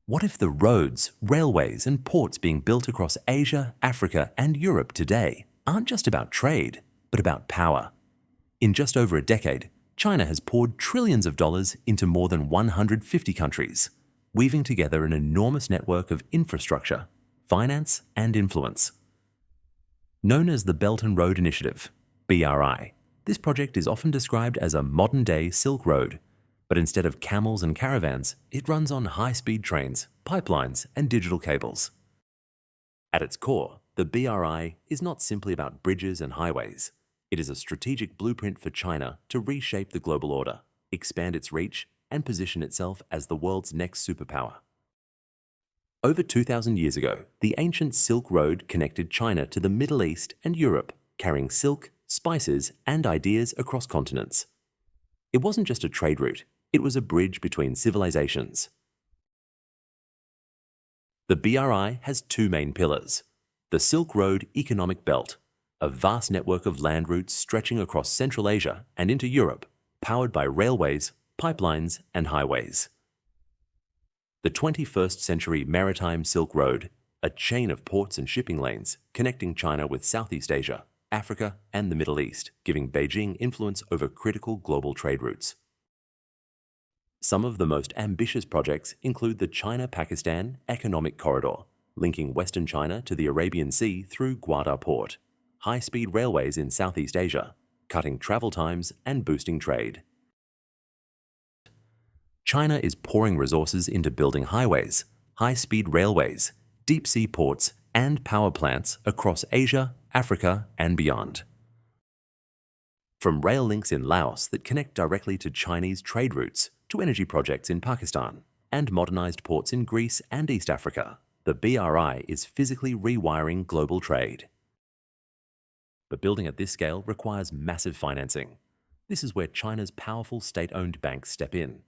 What if the roads, railways, and ports being built across Asia, Africa, and Europe today aren't just about trade, but about power? In just over a decade, China has poured trillions of dollars into more than 150 countries, weaving together an enormous network of infrastructure, finance, and influence. Known as the Belt and Road Initiative, BRI, this project is often described as a modern-day Silk Road, but instead of camels and caravans, it runs on high-speed trains, pipelines, and digital cables. At its core, the BRI is not simply about bridges and highways. It is a strategic blueprint for China to reshape the global order, expand its reach, and position itself as the world's next superpower. Over 2,000 years ago, the ancient Silk Road connected China to the Middle East and Europe, carrying silk, spices, and ideas across continents. It wasn't just a trade route, it was a bridge between civilizations. The BRI has two main pillars: the Silk Road Economic Belt, a vast network of land routes stretching across Central Asia and into Europe, powered by railways, pipelines, and highways. The 21st century Maritime Silk Road, a chain of ports and shipping lanes connecting China with Southeast Asia, Africa, and the Middle East, giving Beijing influence over critical global trade routes. Some of the most ambitious projects include the China-Pakistan Economic Corridor, linking Western China to the Arabian Sea through Gwadar Port, high-speed railways in Southeast Asia, cutting travel times and boosting trade. China is pouring resources into building highways, high-speed railways, deep-sea ports, and power plants across Asia, Africa, and beyond. From rail links in Laos that connect directly to Chinese trade routes to energy projects in Pakistan and modernized ports in Greece and East Africa, the BRI is physically rewiring global trade. But building at this scale requires massive financing. This is where China's powerful state-owned banks step in.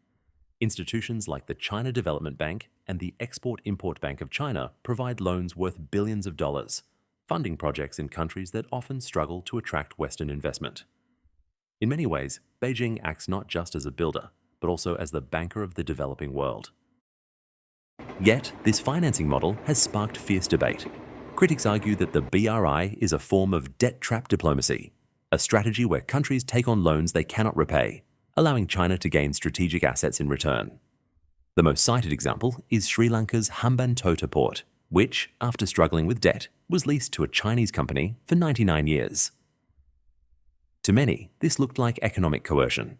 Institutions like the China Development Bank and the Export-Import Bank of China provide loans worth billions of dollars, funding projects in countries that often struggle to attract Western investment. In many ways, Beijing acts not just as a builder, but also as the banker of the developing world. Yet, this financing model has sparked fierce debate. Critics argue that the BRI is a form of debt trap diplomacy, a strategy where countries take on loans they cannot repay, allowing China to gain strategic assets in return. The most cited example is Sri Lanka's Hambantota port, which, after struggling with debt, was leased to a Chinese company for 99 years. To many, this looked like economic coercion.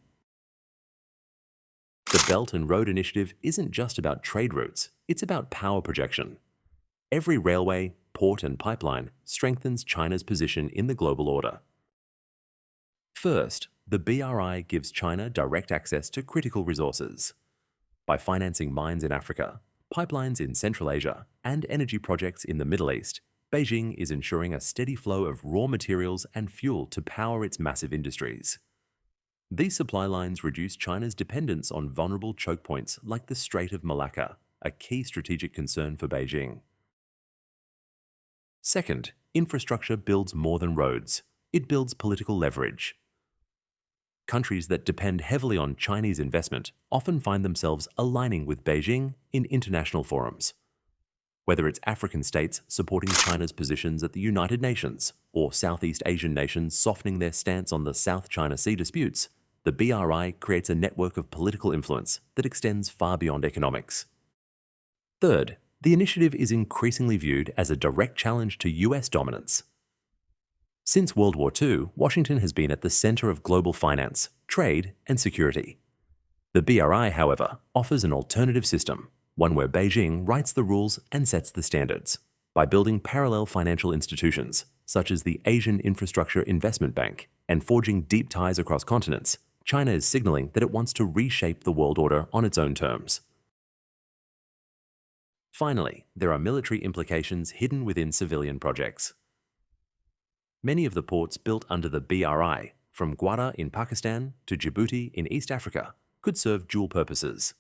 The Belt and Road Initiative isn't just about trade routes, it's about power projection. Every railway, port, and pipeline strengthens China's position in the global order. First, the BRI gives China direct access to critical resources. By financing mines in Africa, pipelines in Central Asia, and energy projects in the Middle East, Beijing is ensuring a steady flow of raw materials and fuel to power its massive industries. These supply lines reduce China's dependence on vulnerable choke points like the Strait of Malacca, a key strategic concern for Beijing. Second, infrastructure builds more than roads. It builds political leverage. Countries that depend heavily on Chinese investment often find themselves aligning with Beijing in international forums. Whether it's African states supporting China's positions at the United Nations or Southeast Asian nations softening their stance on the South China Sea disputes, the BRI creates a network of political influence that extends far beyond economics. Third, the initiative is increasingly viewed as a direct challenge to US dominance. Since World War II, Washington has been at the center of global finance, trade, and security. The BRI, however, offers an alternative system, one where Beijing writes the rules and sets the standards. By building parallel financial institutions, such as the Asian Infrastructure Investment Bank, and forging deep ties across continents, China is signaling that it wants to reshape the world order on its own terms. Finally, there are military implications hidden within civilian projects. Many of the ports built under the BRI, from Gwadar in Pakistan to Djibouti in East Africa, could serve dual purposes: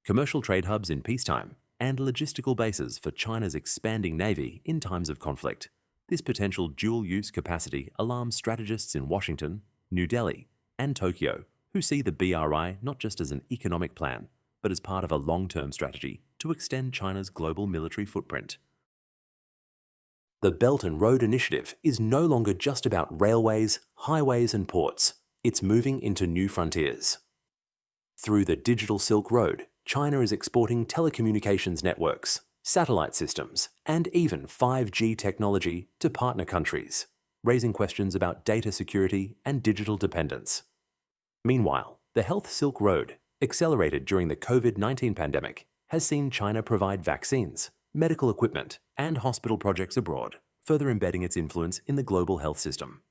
commercial trade hubs in peacetime and logistical bases for China's expanding navy in times of conflict. This potential dual-use capacity alarms strategists in Washington, New Delhi, and Tokyo, who see the BRI not just as an economic plan, but as part of a long-term strategy to to extend China's global military footprint. The Belt and Road Initiative is no longer just about railways, highways and ports. It's moving into new frontiers. Through the digital Silk Road, China is exporting telecommunications networks, satellite systems, and even 5G technology to partner countries, raising questions about data security and digital dependence. Meanwhile, the Health Silk Road, accelerated during the COVID-19 pandemic, has seen China provide vaccines, medical equipment, and hospital projects abroad, further embedding its influence in the global health system.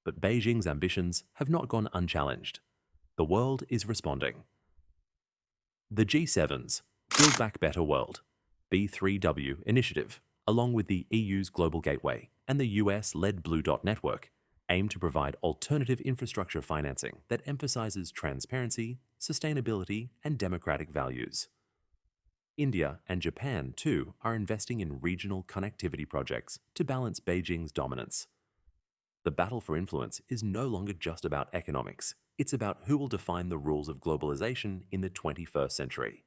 But Beijing's ambitions have not gone unchallenged. The world is responding. The G7's Build Back Better World, B3W initiative, along with the EU's Global Gateway and the US-led Blue Dot Network, aim to provide alternative infrastructure financing that emphasizes transparency, sustainability, and democratic values. India and Japan, too, are investing in regional connectivity projects to balance Beijing's dominance. The battle for influence is no longer just about economics. It's about who will define the rules of globalization in the 21st century.